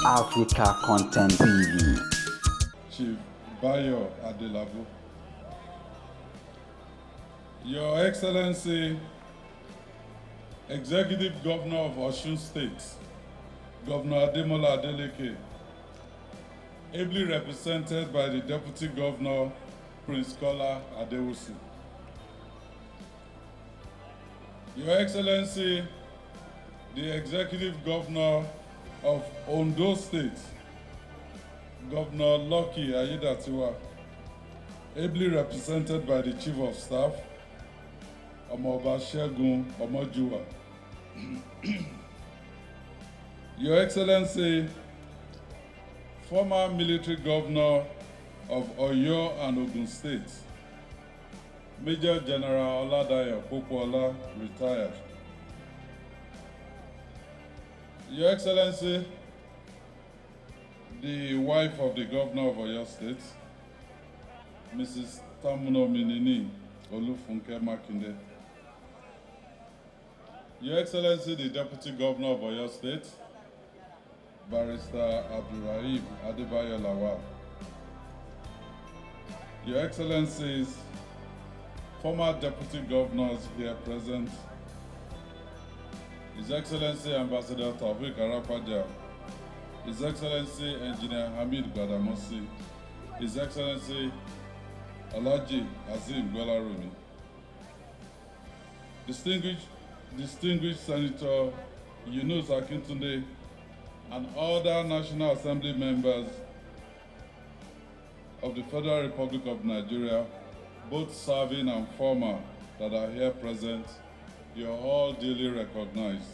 Africa Content TV. Chief Bayo Adelabu. Your Excellency, Executive Governor of Osun State, Governor Ademola Adeleke, ably represented by the Deputy Governor, Prince Kola Adewusi. Your Excellency, the Executive Governor of Ondo State, Governor Lucky Ayedatiwa, ably represented by the Chief of Staff, Omoba Segun Omojuwa. Your Excellency, former military governor of Oyo and Ogun State, Major General Oladayo Popola, retired. Your Excellency, the wife of the governor of Oyo State, Mrs. Tamuno Minini Alaafin Makinde. Your Excellency, the Deputy Governor of Oyo State, Barrister Abdulrahim Adebayo Lawal. Your Excellencies, former Deputy Governors here present, His Excellency Ambassador Taufik Arapaja, His Excellency Engineer Hamid Gbadamosi, His Excellency Alhaji Azim Gwelarumi, Distinguished Senator Yunus Akintunde, and other National Assembly members of the Federal Republic of Nigeria, both serving and former, that are here present, you are all duly recognized.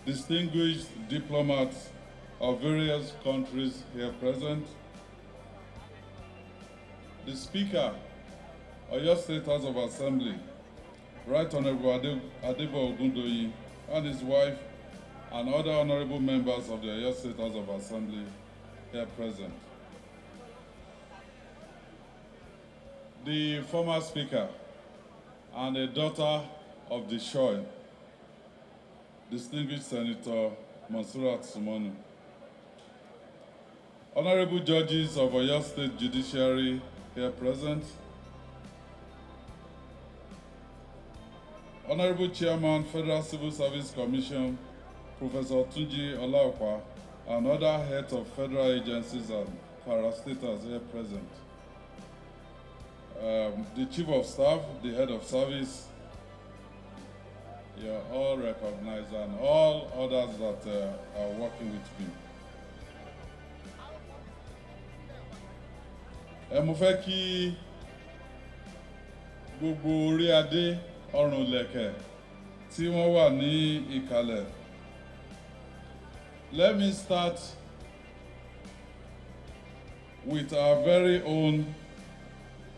Distinguished diplomats of various countries here present, the Speaker of your State House of Assembly, Right Honorable Adebo Ogundoyi, and his wife, and other honorable members of the Oyo State House of Assembly here present. The former Speaker and a daughter of the Shoy, Distinguished Senator Mansurat Sumonu. Honorable judges of Oyo State Judiciary here present. Honorable Chairman, Federal Civil Service Commission, Professor Tunji Olaopa, and other heads of federal agencies and parastatals here present. The Chief of Staff, the Head of Service, you are all recognized, and all others that are working with me. Mo fẹ́ kí gbogbo orí adé ọrùn ìlẹ̀kẹ̀ tí wọ́n wà ní ìkàlẹ̀. Let me start with our very own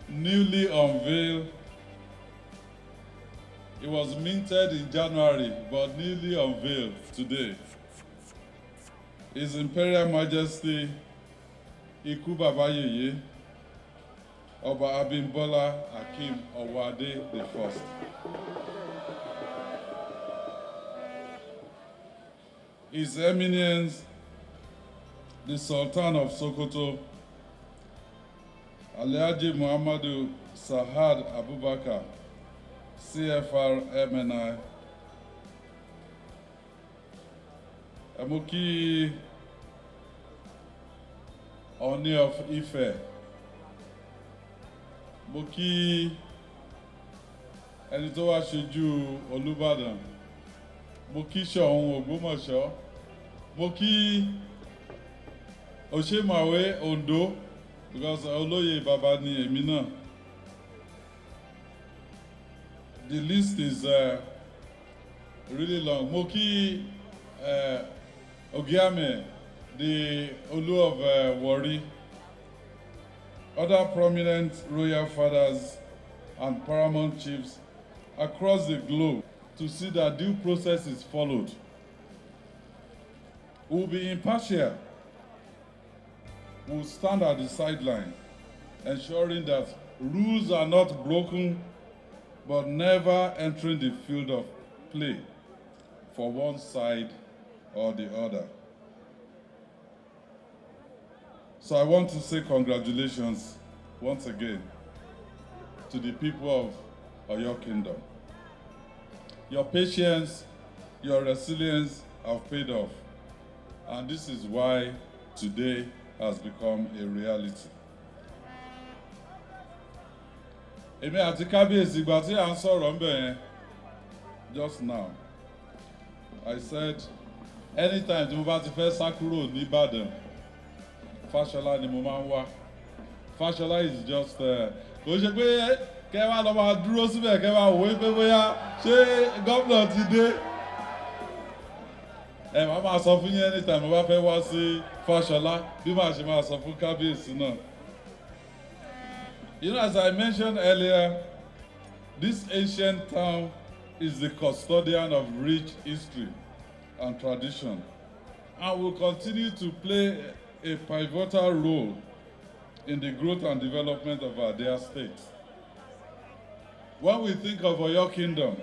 newly unveiled. It was minted in January, but newly unveiled today. His Imperial Majesty Iku Baba Yeye Oba Abimbola Akim Owade I. His Eminence, the Sultan of Sokoto, Alhaji Muhammadu Sahad Abubakar, CFR MNI. Mo kí Ọọ̀ni of Ife. Mo kí ẹni tó wá ṣojú Olúbàdàn. Mo kí Ṣọ̀ún Ògbómọ̀ṣọ́. Mo kí Òṣèmàwé Ondo, because Olóyè Baba ni èmi náà. The list is really long. Mo kí Ogiame, the Olu of Warri, other prominent royal fathers and paramount chiefs across the globe to see that due process is followed. We will be impartial. We will stand at the sideline, ensuring that rules are not broken, but never entering the field of play for one side or the other. So I want to say congratulations once again to the people of Oyo Kingdom. Your patience, your resilience have paid off. And this is why today has become a reality. Èmi àti Kábíyèsí ìgbà tí à ń sọ̀rọ̀ ńbẹ̀ yẹn just now. I said anytime tí mo bá ti fẹ́ sá kúrò ní Ìbàdàn, Fáṣọlá ni mo máa ń wá. Fáṣọlá is just kò ṣe pé kẹ́ wá lọ máa dúró síbẹ̀ kẹ́ máa wò pé bóyá ṣé gómìnà ti dé. Ẹ máa sọ fún yín anytime mo bá fẹ́ wá sí Fáṣọlá bí màá ṣe máa sọ fún Kábíyèsí náà. You know, as I mentioned earlier, this ancient town is the custodian of rich history and tradition and will continue to play a pivotal role in the growth and development of our dear state. When we think of Oyo Kingdom,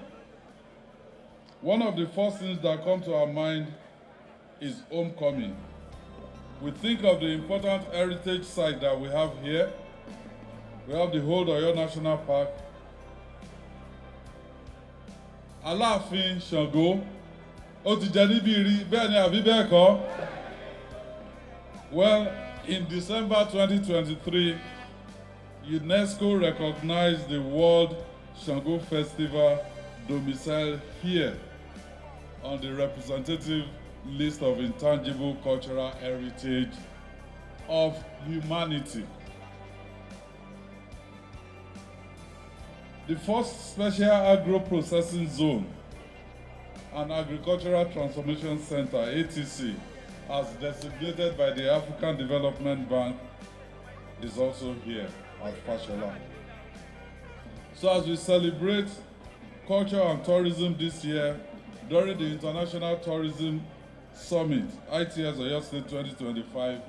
one of the first things that come to our mind is homecoming. We think of the important heritage site that we have here. We have the whole Oyo National Park. Alaafin Oyo, ó ti jẹ níbí rí, bẹ́ẹ̀ ni àbí bẹ́ẹ̀ kọ́? Well, in December 2023, UNESCO recognized the World Shango Festival domicile here on the representative list of intangible cultural heritage of humanity. The first special agro-processing zone and agricultural transformation center, ATC, as designated by the African Development Bank, is also here at Fashola. So as we celebrate culture and tourism this year, during the International Tourism Summit, ITS Oyo State 2025,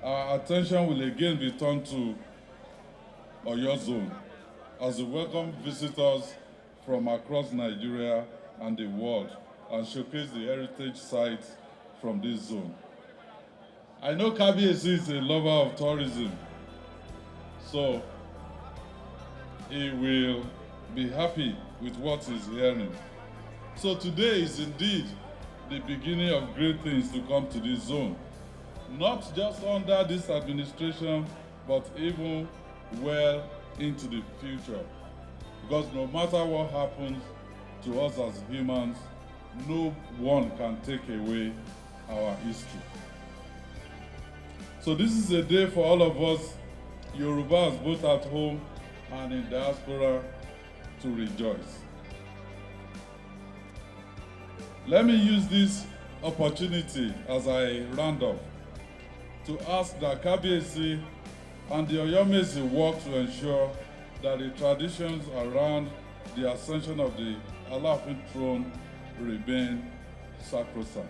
our attention will again be turned to Oyo Zone as we welcome visitors from across Nigeria and the world and showcase the heritage sites from this zone. I know Kábíyèsí is a lover of tourism, so he will be happy with what he's hearing. So today is indeed the beginning of great things to come to this zone, not just under this administration, but even well into the future. Because no matter what happens to us as humans, no one can take away our history. So this is a day for all of us, Yorubas both at home and in diaspora, to rejoice. Let me use this opportunity as I round up to ask that Kábíyèsí and the Oyomesi work to ensure that the traditions around the ascension of the Alaafin throne remain sacrosanct.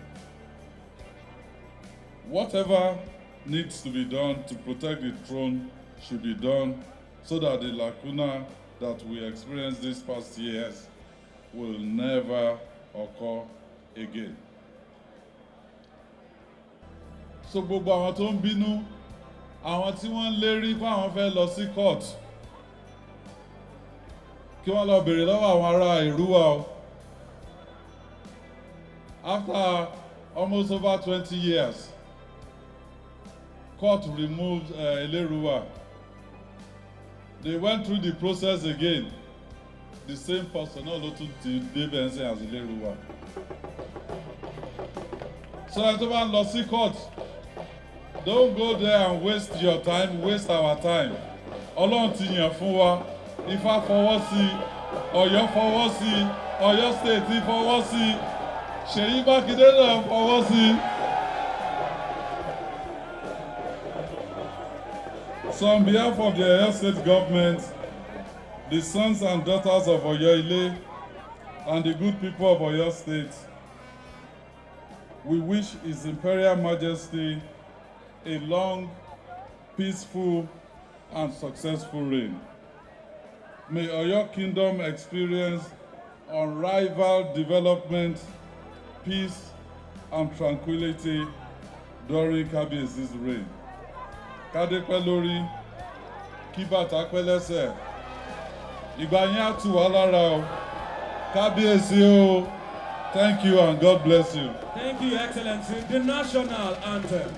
Whatever needs to be done to protect the throne should be done so that the lacuna that we experienced these past years will never occur again. So gbogbo àwọn tó ń bínú, àwọn tí wọ́n lérí pé àwọn fẹ́ lọ sí court, kí wọ́n lọ bèrè lọ́wọ́ àwọn ará Ìrúwà o. After almost over 20 years, court removed Eleruwa. They went through the process again. The same person, no ló tún ti débẹ̀ ń sìn as Eleruwa. So ẹni tó bá ń lọ sí court, don't go there and waste your time, waste our time. Ọlọ́run ti yàn fún wa, Ifá fọwọ́ sí, Ọ̀yọ́ fọwọ́ sí, Ọ̀yọ́ State fọwọ́ sí, Seyi Makinde náà fọwọ́ sí. So on behalf of the Oyo State government, the sons and daughters of Oyo-Ile, and the good people of Oyo State, we wish His Imperial Majesty a long, peaceful, and successful reign. May Oyo Kingdom experience unrivaled development, peace, and tranquility during Kábíyèsí's reign. kádé pẹ́ lórí, kí bàtà pẹ́ lẹ́sẹ̀. Ìgbà yẹn á tù wá lára o. Kábíyèsí o. Thank you and God bless you. Thank you, Excellency. The national anthem.